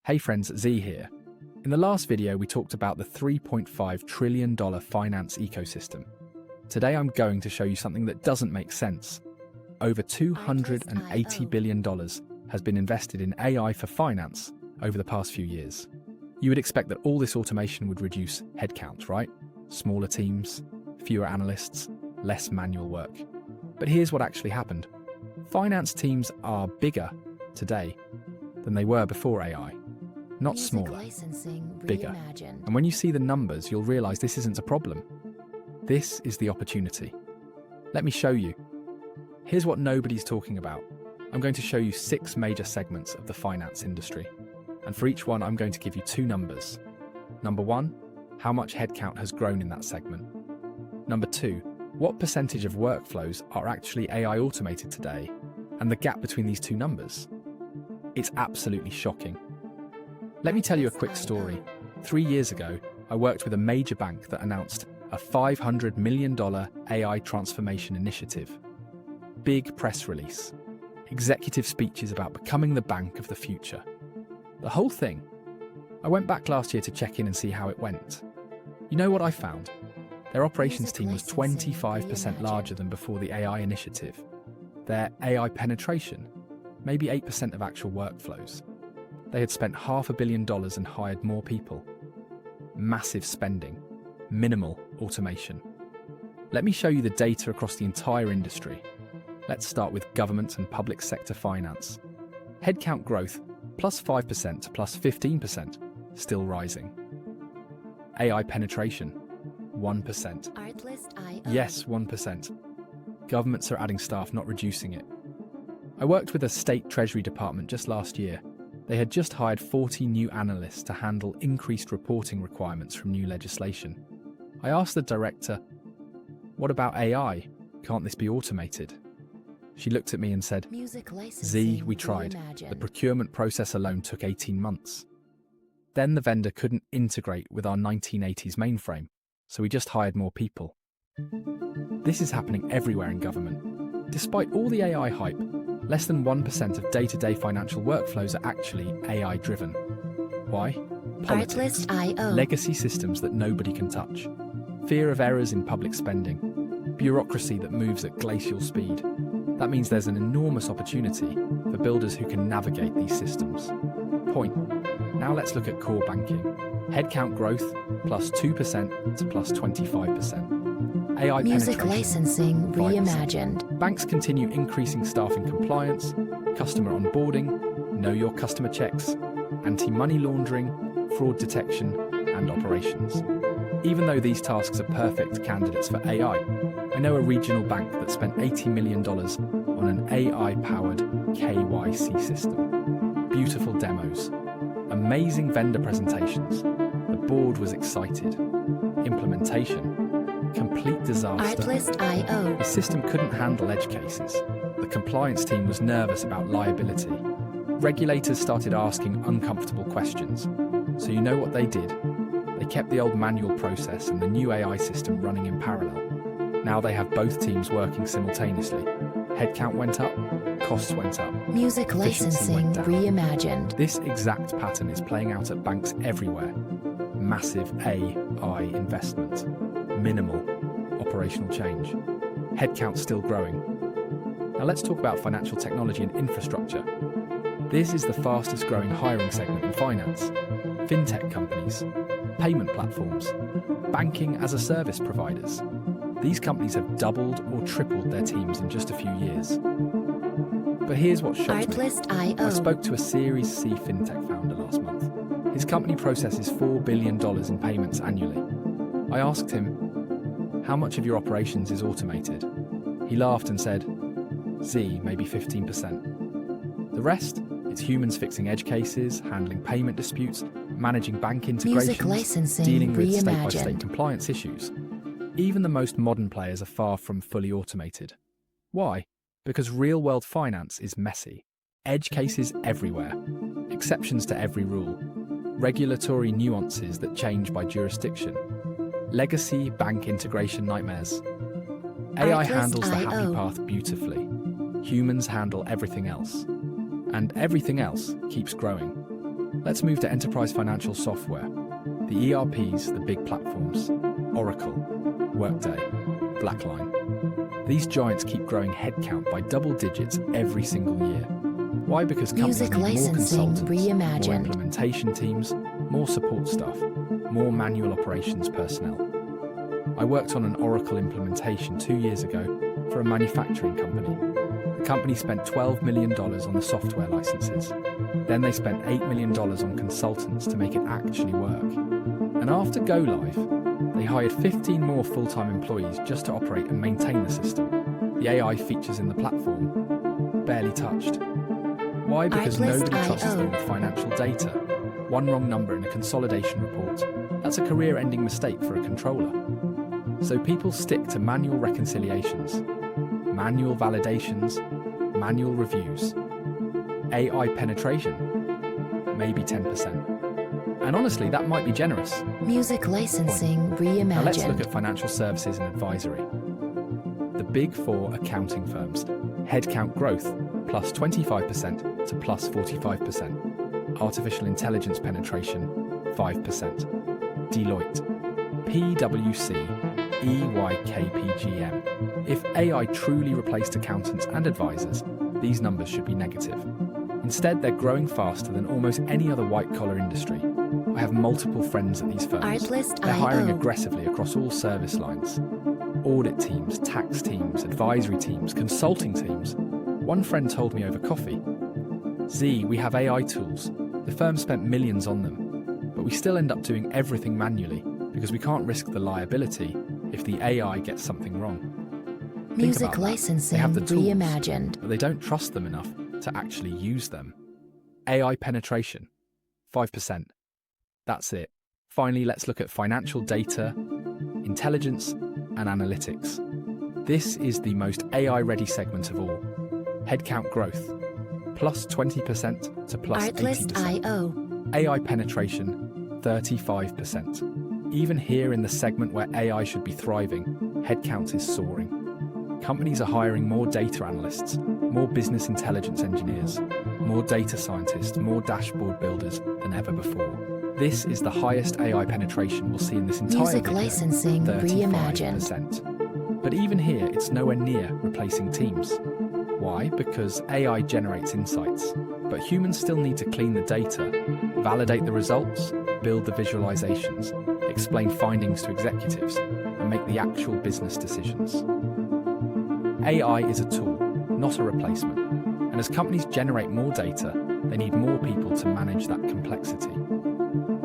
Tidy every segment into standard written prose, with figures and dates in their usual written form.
Hey friends, Z here. In the last video, we talked about the $3.5 trillion finance ecosystem. Today, I'm going to show you something that doesn't make sense. Over $280 billion has been invested in AI for finance over the past few years. You would expect that all this automation would reduce headcount, right? Smaller teams, fewer analysts, less manual work. But here's what actually happened. Finance teams are bigger today than they were before AI. Not smaller, bigger. And when you see the numbers, you'll realize this isn't a problem. This is the opportunity. Let me show you. Here's what nobody's talking about. I'm going to show you 6 major segments of the finance industry. And for each one, I'm going to give you 2 numbers. Number 1, how much headcount has grown in that segment. Number 2, what percentage of workflows are actually AI automated today, and the gap between these 2 numbers. It's absolutely shocking. Let me tell you a quick story. 3 years ago, I worked with a major bank that announced a $500 million AI transformation initiative. Big press release. Executive speeches about becoming the bank of the future. The whole thing. I went back last year to check in and see how it went. You know what I found? Their operations team was 25% larger than before the AI initiative. Their AI penetration, maybe 8% of actual workflows. They had spent $500 million and hired more people. Massive spending, minimal automation. Let me show you the data across the entire industry. Let's start with government and public sector finance. Headcount growth, plus 5% to plus 15%, still rising. AI penetration, 1%. Yes, 1%. Governments are adding staff, not reducing it. I worked with a state treasury department just last year. They had just hired 40 new analysts to handle increased reporting requirements from new legislation. I asked the director, "What about AI? Can't this be automated?" She looked at me and said, "Z, we tried. The procurement process alone took 18 months. Then the vendor couldn't integrate with our 1980s mainframe, so we just hired more people." This is happening everywhere in government. Despite all the AI hype, less than 1% of day-to-day financial workflows are actually AI-driven. Why? Politics. Legacy systems that nobody can touch. Fear of errors in public spending. Bureaucracy that moves at glacial speed. That means there's an enormous opportunity for builders who can navigate these systems. Point. Now let's look at core banking. Headcount growth, plus 2% to plus 25%. AI Music penetration, licensing 5%. reimagined. Banks continue increasing staff in compliance, customer onboarding, know your customer checks, anti-money laundering, fraud detection, and operations. Even though these tasks are perfect candidates for AI, I know a regional bank that spent $80 million on an AI-powered KYC system. Beautiful demos, amazing vendor presentations. The board was excited. Implementation, complete disaster. Artlist.io. The system couldn't handle edge cases. The compliance team was nervous about liability. Regulators started asking uncomfortable questions. So you know what they did? They kept the old manual process and the new AI system running in parallel. Now they have both teams working simultaneously. Headcount went up, costs went up. Music efficiency licensing went down. reimagined. This exact pattern is playing out at banks everywhere. Massive AI investment. Minimal operational change. Headcount still growing. Now let's talk about financial technology and infrastructure. This is the fastest growing hiring segment in finance. FinTech companies, payment platforms, banking as a service providers. These companies have doubled or tripled their teams in just a few years. But here's what shocked me. Artlist.io. I spoke to a Series C FinTech founder last month. His company processes $4 billion in payments annually. I asked him, "How much of your operations is automated?" He laughed and said, "Z, maybe 15%. The rest, it's humans fixing edge cases, handling payment disputes, managing bank integrations, licensing dealing with reimagined. state-by-state compliance issues. Even the most modern players are far from fully automated. Why? Because real-world finance is messy. Edge cases everywhere. Exceptions to every rule. Regulatory nuances that change by jurisdiction. Legacy bank integration nightmares. AI handles the happy path beautifully. Humans handle everything else. And everything else keeps growing. Let's move to enterprise financial software. The ERPs, the big platforms, Oracle, Workday, BlackLine. These giants keep growing headcount by double digits every single year. Why? Because companies Music need more licensing consultants, more reimagined. implementation teams, more support staff, more manual operations personnel. I worked on an Oracle implementation 2 years ago for a manufacturing company. The company spent $12 million on the software licenses. Then they spent $8 million on consultants to make it actually work. And after go live, they hired 15 more full-time employees just to operate and maintain the system. The AI features in the platform, barely touched. Why? Because nobody trusts them with financial data. One wrong number in a consolidation report, that's a career-ending mistake for a controller. So people stick to manual reconciliations, manual validations, manual reviews. AI penetration? Maybe 10%. And honestly, that might be generous. Music licensing reimagined. Now let's look at financial services and advisory. The big four accounting firms. Headcount growth, plus 25% to plus 45%. Artificial intelligence penetration, 5%. Deloitte, PwC, EYKPGM. If AI truly replaced accountants and advisors, these numbers should be negative. Instead, they're growing faster than almost any other white-collar industry. I have multiple friends at these firms. They're hiring aggressively across all service lines. Audit teams, tax teams, advisory teams, consulting teams. One friend told me over coffee, "Z, we have AI tools. The firm spent millions on them, but we still end up doing everything manually because we can't risk the liability if the AI gets something wrong." Music licensing they have the tools, reimagined. but they don't trust them enough to actually use them. AI penetration, 5%. That's it. Finally, let's look at financial data, intelligence, and analytics. This is the most AI-ready segment of all. Headcount growth, plus 20% to plus 80%. AI penetration, 35%. Even here in the segment where AI should be thriving, headcount is soaring. Companies are hiring more data analysts, more business intelligence engineers, more data scientists, more dashboard builders than ever before. This is the highest AI penetration we'll see in this entire Music video, licensing 35%. But even here, it's nowhere near replacing teams. Why? Because AI generates insights, but humans still need to clean the data, validate the results, build the visualizations, explain findings to executives, and make the actual business decisions. AI is a tool, not a replacement. And as companies generate more data, they need more people to manage that complexity.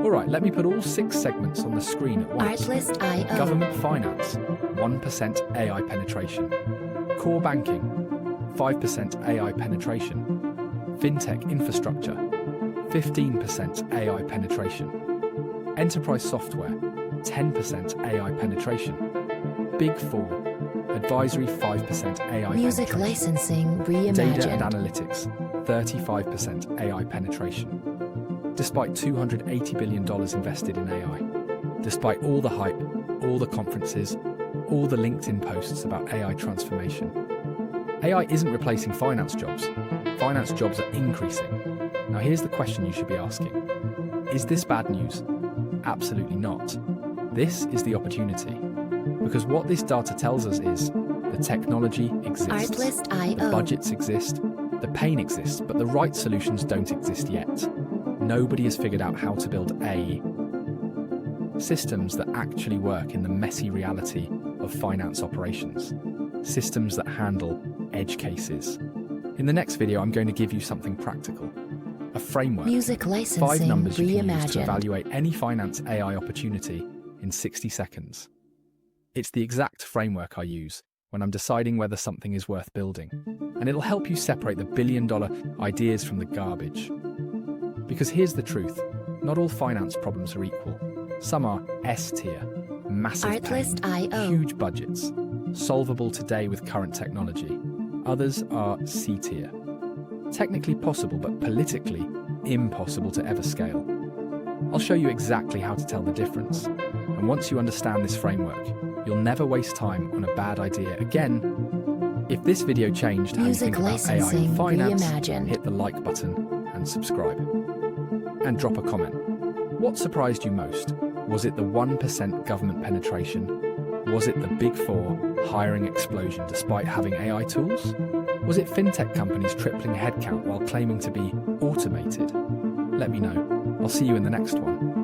All right, let me put all 6 segments on the screen at once. Artlist.io. Government finance, 1% AI penetration. Core banking, 5% AI penetration. FinTech infrastructure, 15% AI penetration. Enterprise software, 10% AI penetration. Big Four, advisory 5% AI Music penetration. licensing Data and reimagined. analytics, 35% AI penetration. Despite $280 billion invested in AI, despite all the hype, all the conferences, all the LinkedIn posts about AI transformation, AI isn't replacing finance jobs. Finance jobs are increasing. Now here's the question you should be asking. Is this bad news? Absolutely not. This is the opportunity. Because what this data tells us is the technology exists, Artlist.io. the budgets exist, the pain exists, but the right solutions don't exist yet. Nobody has figured out how to build systems that actually work in the messy reality of finance operations. Systems that handle edge cases. In the next video, I'm going to give you something practical. A framework. Music 5 licensing numbers you can use to reimagined. evaluate any finance AI opportunity in 60 seconds. It's the exact framework I use when I'm deciding whether something is worth building. And it'll help you separate the billion-dollar ideas from the garbage. Because here's the truth, not all finance problems are equal. Some are S-tier, massive pain, Artlist.io. huge budgets, solvable today with current technology. Others are C-tier, technically possible but politically impossible to ever scale. I'll show you exactly how to tell the difference. And once you understand this framework, you'll never waste time on a bad idea again. If this video changed how you Music think about AI licensing in finance, reimagined. hit the like button and subscribe. and drop a comment. What surprised you most? Was it the 1% government penetration? Was it the Big Four hiring explosion despite having AI tools? Was it FinTech companies tripling headcount while claiming to be automated? Let me know. I'll see you in the next one.